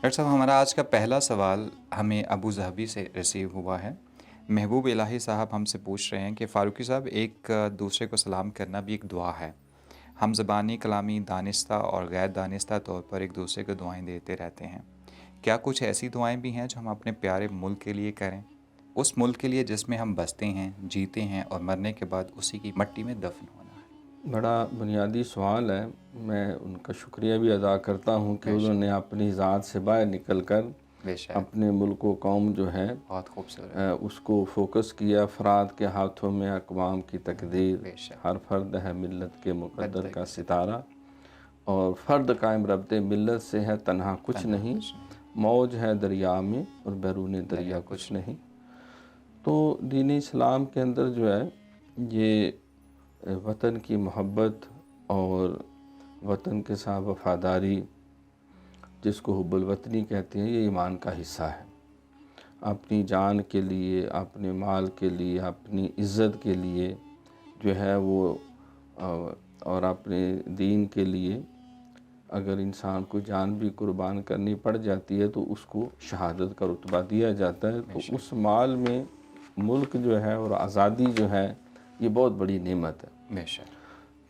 Doctor صاحب، ہمارا آج کا پہلا سوال ہمیں ابو ظہبی سے ریسیو ہوا ہے۔ محبوب الہی صاحب ہم سے پوچھ رہے ہیں کہ فاروقی صاحب، ایک دوسرے کو سلام کرنا بھی ایک دعا ہے۔ ہم زبانی، کلامی، دانستہ اور غیر دانستہ طور پر ایک دوسرے کو دعائیں دیتے رہتے ہیں۔ کیا کچھ ایسی دعائیں بھی ہیں جو ہم اپنے پیارے ملک کے لیے کریں، اس ملک کے لیے جس میں ہم بستے ہیں، جیتے ہیں اور مرنے کے بعد اسی کی مٹی میں دفن ہونا ہے؟ بڑا بنیادی سوال ہے۔ میں ان کا شکریہ بھی ادا کرتا ہوں کہ بے انہوں شک، نے اپنی ذات سے باہر نکل کر بے شک، اپنے ملک و قوم جو ہے بہت خوبصورت، اس کو فوکس کیا۔ افراد کے ہاتھوں میں اقوام کی تقدیر، بے شک، ہر فرد ہے ملت کے مقدر بدر کا کا ستارہ، اور فرد قائم ربط ملت سے ہے تنہا کچھ تنہا نہیں، کچھ نہیں، موج ہے دریا میں اور بیرون دریا کچھ نہیں۔ تو دین اسلام کے اندر جو ہے یہ وطن کی محبت اور وطن کے ساتھ وفاداری، جس کو حب الوطنی کہتے ہیں، یہ ایمان کا حصہ ہے۔ اپنی جان کے لیے، اپنے مال کے لیے، اپنی عزت کے لیے جو ہے وہ اور اپنے دین کے لیے اگر انسان کو جان بھی قربان کرنی پڑ جاتی ہے تو اس کو شہادت کا رتبہ دیا جاتا ہے۔ تو اس مال میں ملک جو ہے اور آزادی جو ہے یہ بہت بڑی نعمت ہے۔ بے شک،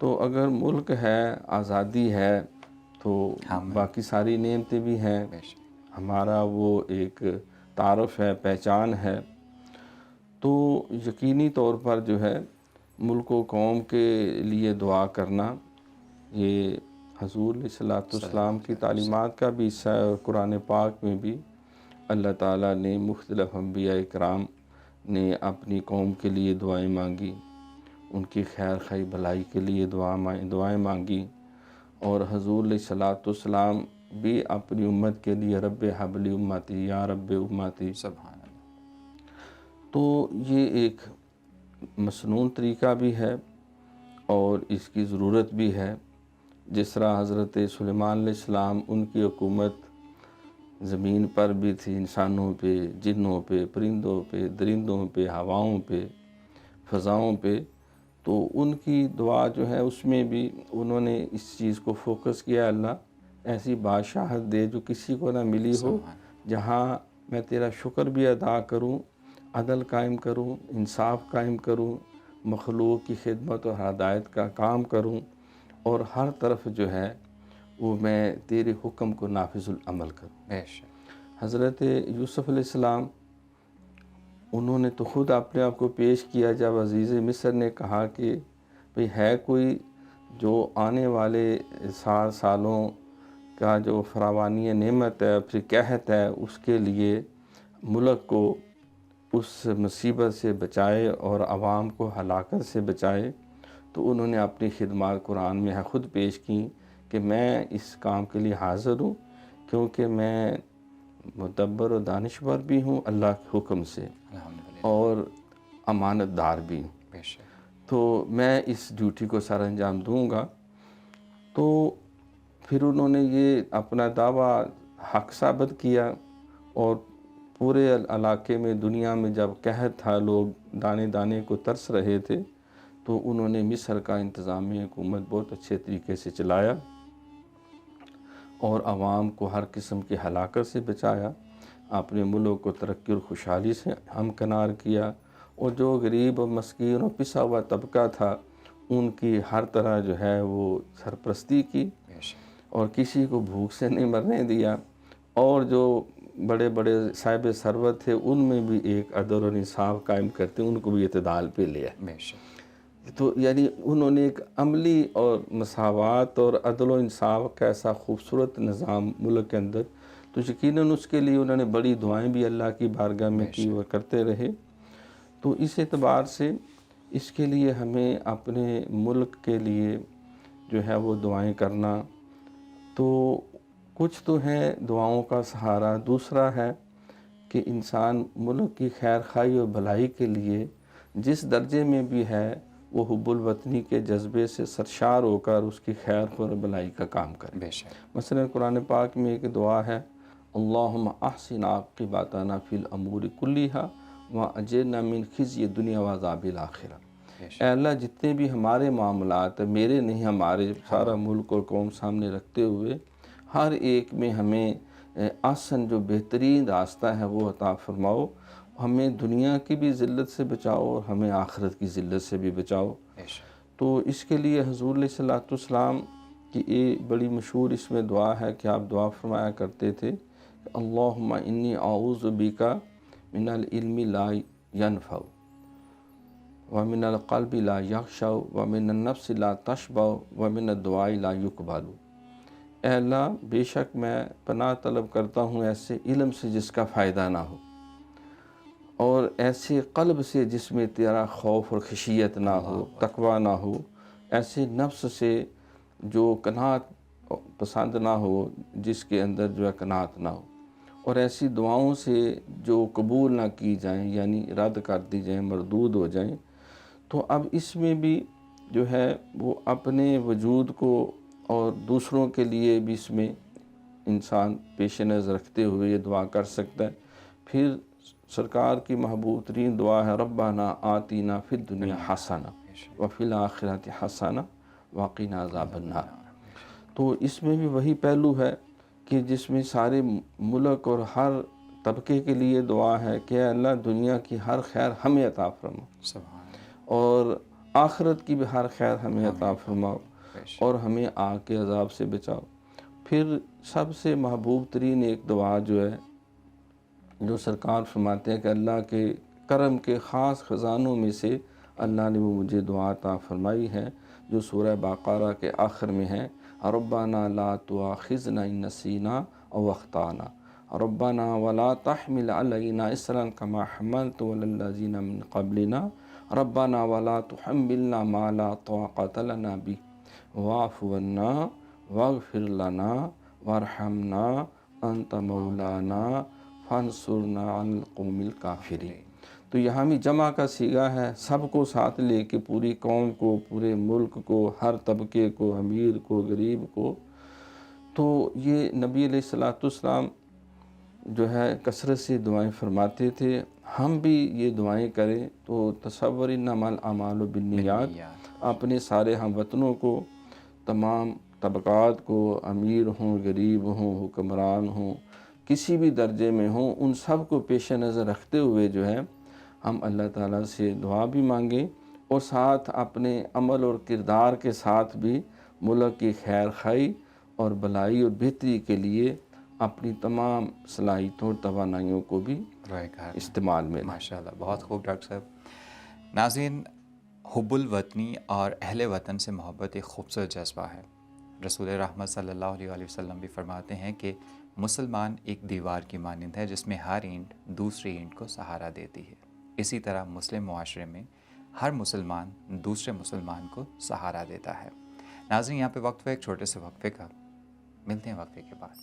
تو اگر ملک ہے، آزادی ہے، تو ہم ہیں، باقی ساری نعمتیں بھی ہیں۔ بے شک، ہمارا وہ ایک تعارف ہے، پہچان ہے۔ تو یقینی طور پر جو ہے ملک و قوم کے لیے دعا کرنا یہ حضور علیہ الصلوۃ صلی والسلام اللہ کی علیہ وسلم، تعلیمات کا بھی حصہ ہے، اور قرآن پاک میں بھی اللہ تعالیٰ نے مختلف انبیاء کرام نے اپنی قوم کے لیے دعائیں مانگی، ان کی خیر خواہ بھلائی کے لیے دعائیں مانگی، اور حضور علیہ الصلوۃ والسلام بھی اپنی امت کے لیے رب حب لی امتی یا رب امتی۔ سبحان اللہ، تو یہ ایک مسنون طریقہ بھی ہے اور اس کی ضرورت بھی ہے۔ جس طرح حضرت سلیمان علیہ السلام، ان کی حکومت زمین پر بھی تھی، انسانوں پہ، جنوں پہ، پرندوں پہ، درندوں پہ، ہواؤں پہ، فضاؤں پہ، تو ان کی دعا جو ہے اس میں بھی انہوں نے اس چیز کو فوکس کیا، اللہ ایسی بادشاہت دے جو کسی کو نہ ملی ہو، سبحان جہاں میں تیرا شکر بھی ادا کروں، عدل قائم کروں، انصاف قائم کروں، مخلوق کی خدمت اور ہدایت کا کام کروں، اور ہر طرف جو ہے وہ میں تیرے حکم کو نافذ العمل کروں۔ بے شک، حضرت یوسف علیہ السلام، انہوں نے تو خود اپنے آپ کو پیش کیا جب عزیز مصر نے کہا کہ بھئی ہے کوئی جو آنے والے سالوں کا جو فراوانی نعمت ہے، پھر قحط ہے، اس کے لیے ملک کو اس مصیبت سے بچائے اور عوام کو ہلاکت سے بچائے، تو انہوں نے اپنی خدمات قرآن میں خود پیش کی کہ میں اس کام کے لیے حاضر ہوں، کیونکہ میں مدبر و دانشور بھی ہوں اللہ کے حکم سے، الحمدللہ، اور امانت دار بھی ہوں، بے شک، تو میں اس ڈیوٹی کو سر انجام دوں گا۔ تو پھر انہوں نے یہ اپنا دعویٰ حق ثابت کیا، اور پورے علاقے میں، دنیا میں جب قحط تھا، لوگ دانے دانے کو ترس رہے تھے، تو انہوں نے مصر کا انتظامی حکومت بہت اچھے طریقے سے چلایا اور عوام کو ہر قسم کی ہلاکت سے بچایا، اپنے ملک کو ترقی اور خوشحالی سے ہمکنار کیا، اور جو غریب اور مسکین اور پسا ہوا طبقہ تھا ان کی ہر طرح جو ہے وہ سرپرستی کی، بے شک، اور کسی کو بھوک سے نہیں مرنے دیا، اور جو بڑے بڑے صاحب ثروت تھے ان میں بھی ایک عدل اور انصاف قائم کرتے ان کو بھی اعتدال پہ لیا۔ بے شک، تو یعنی انہوں نے ایک عملی اور مساوات اور عدل و انصاف کا ایسا خوبصورت نظام ملک کے اندر، تو یقیناً اس کے لیے انہوں نے بڑی دعائیں بھی اللہ کی بارگاہ میں بے کی، شک، وہ کرتے رہے۔ تو اس اعتبار سے اس کے لیے ہمیں اپنے ملک کے لیے جو ہے وہ دعائیں کرنا، تو کچھ تو ہے دعاؤں کا سہارا، دوسرا ہے کہ انسان ملک کی خیر خواہی اور بھلائی کے لیے جس درجے میں بھی ہے وہ حب الوطنی کے جذبے سے سرشار ہو کر اس کی خیر خواہ اور بھلائی کا کام کرے۔ بے شک، مثلا قرآن پاک میں ایک دعا ہے، اللہم احسن عاقبتنا فی الامور کلیہا واجرنا من خزی الدنیا وعذاب الآخرہ۔ بے اے شک، اللہ، جتنے بھی ہمارے معاملات ہیں، میرے نہیں، ہمارے سارا ہمارے، ملک اور قوم سامنے رکھتے ہوئے، ہر ایک میں ہمیں آسن جو بہترین راستہ ہے وہ عطا فرماؤ، ہمیں دنیا کی بھی ذلت سے بچاؤ اور ہمیں آخرت کی ذلت سے بھی بچاؤ۔ بے شک۔ تو اس کے لیے حضور علیہ الصلوۃ والسلام کی یہ بڑی مشہور اس میں دعا ہے کہ آپ دعا فرمایا کرتے تھے کہ اللہم انی اعوذ بک من العلم لا ینفع ومن القلب لا یخشع ومن النفس لا تشبع ومن الدعاء لا یقبل۔ اے اللہ، بے شک میں پناہ طلب کرتا ہوں ایسے علم سے جس کا فائدہ نہ ہو، اور ایسے قلب سے جس میں تیرا خوف اور خشیت نہ ہو، تقوی نہ ہو، ایسے نفس سے جو قناعت پسند نہ ہو، جس کے اندر جو ہے قناعت نہ ہو، اور ایسی دعاؤں سے جو قبول نہ کی جائیں، یعنی رد کر دی جائیں، مردود ہو جائیں۔ تو اب اس میں بھی جو ہے وہ اپنے وجود کو اور دوسروں کے لیے بھی اس میں انسان پیش نظر رکھتے ہوئے یہ دعا کر سکتا ہے۔ پھر سرکار کی محبوب ترین دعا ہے ربنا آتینا فی الدنیا حسنہ وفی الآخرۃ حسنہ وقنا عذاب النار۔ تو اس میں بھی وہی پہلو ہے کہ جس میں سارے ملک اور ہر طبقے کے لیے دعا ہے کہ اے اللہ دنیا کی ہر خیر ہمیں عطا فرما، سبحان اللہ۔ اور آخرت کی بھی ہر خیر ہمیں عطا فرماؤ، بے شک۔ اور ہمیں آگ کے عذاب سے بچاؤ۔ پھر سب سے محبوب ترین ایک دعا جو ہے، جو سرکار فرماتے ہیں کہ اللہ کے کرم کے خاص خزانوں میں سے اللہ نے وہ مجھے دعا عطا فرمائی ہے، جو سورہ بقرہ کے آخر میں ہے، ربنا لا تؤاخذنا ان نسینا او اخطانا ربنا ولا تحمل علینا اصرا کما حملت علی الذین من قبلنا ربنا ولا تحملنا ما لا طاقت لنا به واعف عنا واغفر لنا وارحمنا انت مولانا فانصرنا علی القوم الکافرین۔ تو یہاں بھی جمع کا صیغہ ہے، سب کو ساتھ لے کے، پوری قوم کو، پورے ملک کو، ہر طبقے کو، امیر کو، غریب کو۔ تو یہ نبی علیہ الصلوۃ والسلام جو ہے کثرت سے دعائیں فرماتے تھے، ہم بھی یہ دعائیں کریں۔ تو تصور انما الاعمال بالنیات، اپنے سارے ہم وطنوں کو، تمام طبقات کو، امیر ہوں، غریب ہوں، حکمران ہوں، کسی بھی درجے میں ہوں، ان سب کو پیش نظر رکھتے ہوئے جو ہے ہم اللہ تعالیٰ سے دعا بھی مانگیں، اور ساتھ اپنے عمل اور کردار کے ساتھ بھی ملک کی خیر خواہی اور بھلائی اور بہتری کے لیے اپنی تمام صلاحیتوں اور توانائیوں کو بھی استعمال میں لائیں۔ ماشاءاللہ، بہت خوب ڈاکٹر صاحب۔ ناظرین، حب الوطنی اور اہل وطن سے محبت ایک خوبصورت جذبہ ہے۔ رسول رحمت صلی اللہ علیہ وسلم بھی فرماتے ہیں کہ مسلمان ایک دیوار کی مانند ہے جس میں ہر اینٹ دوسری اینٹ کو سہارا دیتی ہے۔ اسی طرح مسلم معاشرے میں ہر مسلمان دوسرے مسلمان کو سہارا دیتا ہے۔ ناظرین، یہاں پہ وقفہ ایک چھوٹے سے وقفے کا، ملتے ہیں وقفے کے بعد۔